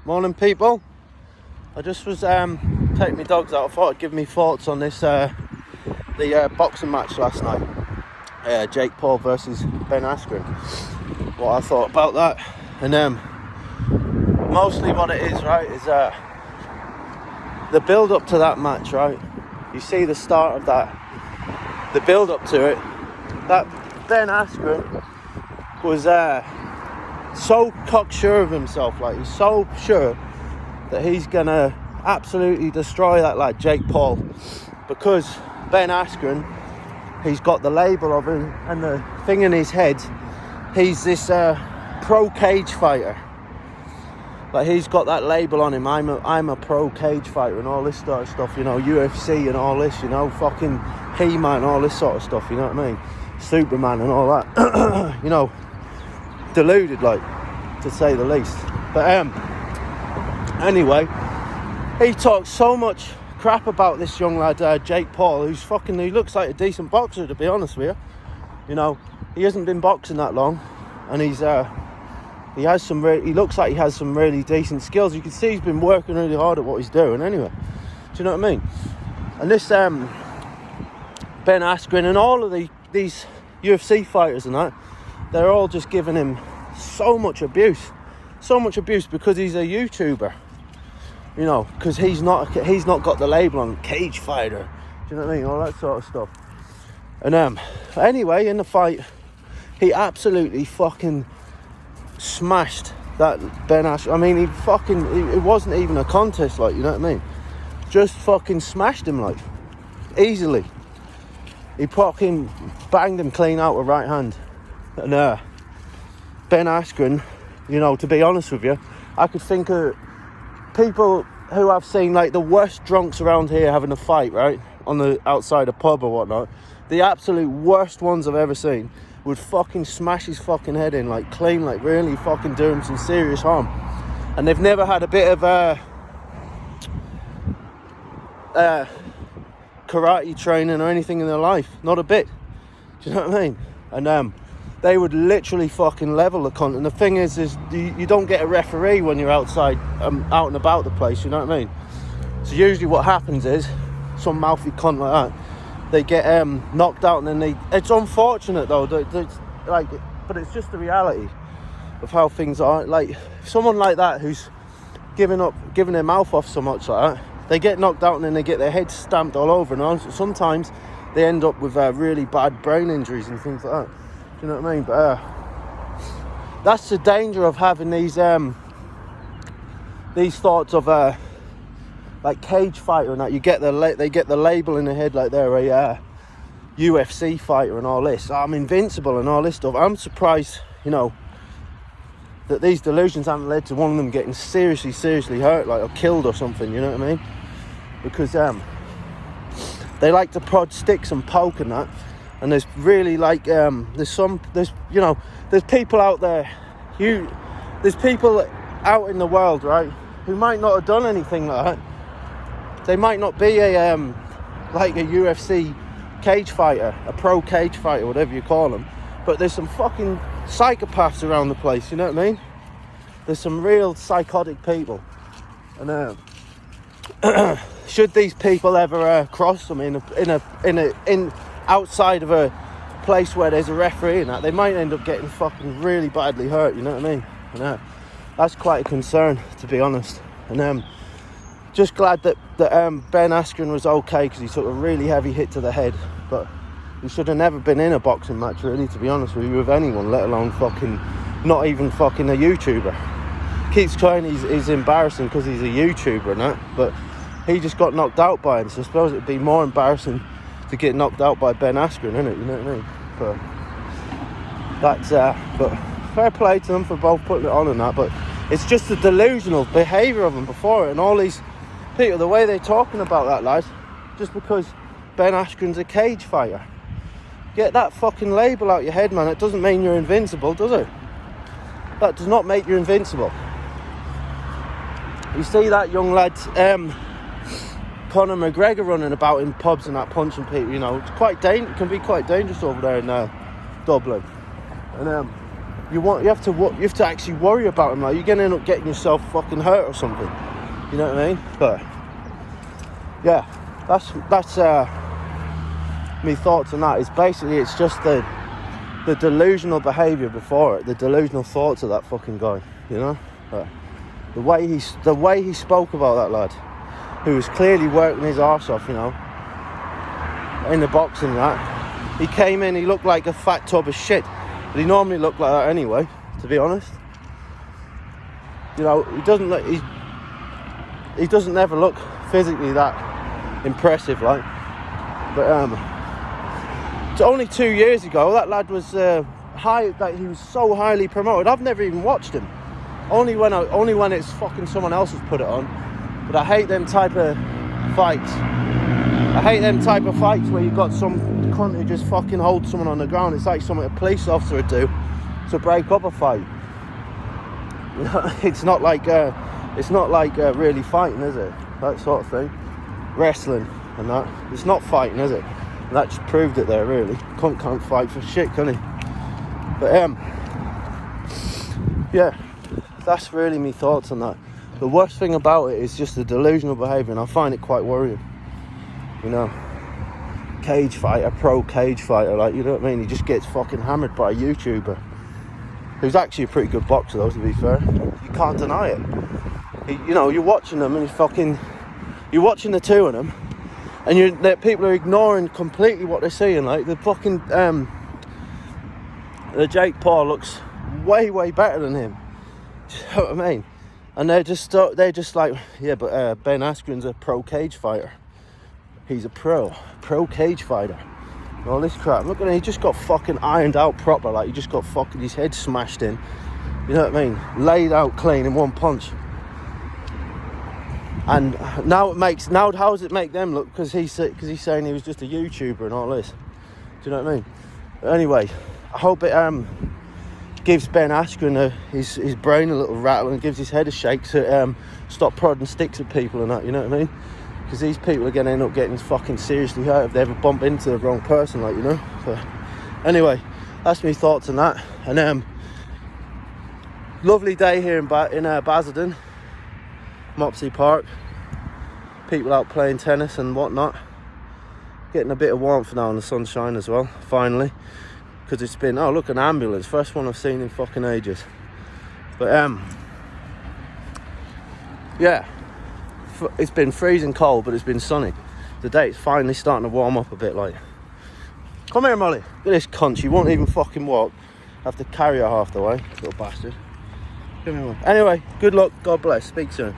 Morning, people. I just was taking my dogs out. I thought I'd give me thoughts on this the boxing match last night. Jake Paul versus Ben Askren. What I thought about that, and mostly what it is, right, is the build up to that match, right? You see the start of that, the build up to it. That Ben Askren was so cocksure of himself, like he's so sure that he's gonna absolutely destroy that lad Jake Paul, because Ben Askren, he's got the label of him and the thing in his head. He's this pro cage fighter. Like, he's got that label on him. I'm a pro cage fighter and all this sort of stuff, you know, UFC and all this, you know, fucking He-Man, all this sort of stuff, you know what I mean? Superman and all that. You know, deluded, like, to say the least. But anyway, he talks so much crap about this young lad Jake Paul, he looks like a decent boxer, to be honest with you. You know, he hasn't been boxing that long, and he looks like he has some really decent skills. You can see he's been working really hard at what he's doing anyway. Do you know what I mean? And this Ben Askren and all of these UFC fighters and that, they're all just giving him so much abuse because he's a YouTuber. You know, because he's not got the label on cage fighter. Do you know what I mean? All that sort of stuff. And anyway, in the fight, he absolutely fucking smashed that Ben Askren. I mean, it wasn't even a contest, like, you know what I mean? Just fucking smashed him, like, easily. He fucking banged him clean out with right hand. And Ben Askren, you know, to be honest with you, I could think of people who I've seen, like, the worst drunks around here having a fight, right, on the outside a pub or whatnot. The absolute worst ones I've ever seen would fucking smash his fucking head in, like, clean, like, really fucking do him some serious harm. And they've never had a bit of karate training or anything in their life, not a bit. Do you know what I mean? And they would literally fucking level the cunt. And the thing is you don't get a referee when you're outside, out and about the place, you know what I mean? So usually what happens is, some mouthy cunt like that, they get knocked out, and then it's unfortunate though, but it's just the reality of how things are. Like, someone like that who's giving their mouth off so much like that, they get knocked out and then they get their heads stamped all over, and sometimes they end up with really bad brain injuries and things like that. Do you know what I mean? But that's the danger of having these thoughts of like cage fighter and that. They get the label in their head like they're a UFC fighter and all this. I'm invincible and all this stuff. I'm surprised, you know, that these delusions haven't led to one of them getting seriously hurt, like, or killed or something. You know what I mean? Because they like to prod sticks and poke and that. And there's really, like, there's people out there, there's people out in the world, right, who might not have done anything like that. They might not be like a UFC cage fighter, a pro cage fighter, whatever you call them, but there's some fucking psychopaths around the place, you know what I mean? There's some real psychotic people. And should these people ever cross them in outside of a place where there's a referee and that, they might end up getting fucking really badly hurt, you know what I mean? And that's quite a concern, to be honest. And just glad that Ben Askren was okay, because he took a really heavy hit to the head, but he should have never been in a boxing match, really, to be honest with you, with anyone, let alone fucking, not even fucking a YouTuber. Keeps trying, he's embarrassing because he's a YouTuber and that, but he just got knocked out by him, so I suppose it'd be more embarrassing to get knocked out by Ben Askren, innit? You know what I mean? But that's but fair play to them for both putting it on and that. But it's just the delusional behaviour of them before it, and all these people, the way they're talking about that lad, just because Ben Askren's a cage fighter. Get that fucking label out your head, man. It doesn't mean you're invincible, does it? That does not make you invincible. You see that young lad, Conor McGregor, running about in pubs and that, punching people, you know, it's can be quite dangerous over there in Dublin. And you have to actually worry about him. Like, you're gonna end up getting yourself fucking hurt or something. You know what I mean? But yeah, that's me thoughts on that. Is basically it's just the delusional behaviour before it, the delusional thoughts of that fucking guy. You know, but the way he spoke about that lad, who was clearly working his arse off, you know, in the boxing and that. He came in, he looked like a fat tub of shit. But he normally looked like that anyway, to be honest. You know, he doesn't never look physically that impressive, like. But it's only 2 years ago, that lad was he was so highly promoted. I've never even watched him. Only when it's fucking someone else has put it on. But I hate them type of fights. I hate them type of fights where you've got some cunt who just fucking holds someone on the ground. It's like something a police officer would do to break up a fight. You know, it's not like really fighting, is it? That sort of thing. Wrestling and that. It's not fighting, is it? And that just proved it there, really. Cunt can't fight for shit, can he? But yeah, that's really me thoughts on that. The worst thing about it is just the delusional behaviour, and I find it quite worrying. You know, pro cage fighter, like, you know what I mean? He just gets fucking hammered by a YouTuber who's actually a pretty good boxer, though, to be fair. You can't deny it. You know, you're watching them and you're watching the two of them, and people are ignoring completely what they're seeing. Like, the fucking the Jake Paul looks way better than him. Do you know what I mean? And they're just like, yeah, but Ben Askren's a pro cage fighter. He's a pro cage fighter. And all this crap. Look at him, he just got fucking ironed out proper. Like, he just got fucking his head smashed in. You know what I mean? Laid out clean in one punch. And now how does it make them look? Because he's saying he was just a YouTuber and all this. Do you know what I mean? But anyway, I hope it gives Ben Askren his brain a little rattle and gives his head a shake to stop prodding sticks at people and that, you know what I mean? Because these people are going to end up getting fucking seriously hurt if they ever bump into the wrong person, like, you know? So, anyway, that's my thoughts on that. And lovely day here in Basildon, Mopsy Park. People out playing tennis and whatnot. Getting a bit of warmth now in the sunshine as well, finally. Because it's been, oh look, an ambulance. First one I've seen in fucking ages. But yeah, it's been freezing cold, but it's been sunny. The day's finally starting to warm up a bit, like. Come here, Molly. Look at this cunt. She won't even fucking walk. I have to carry her half the way, little bastard. Come here, Molly. Anyway, good luck. God bless. Speak soon.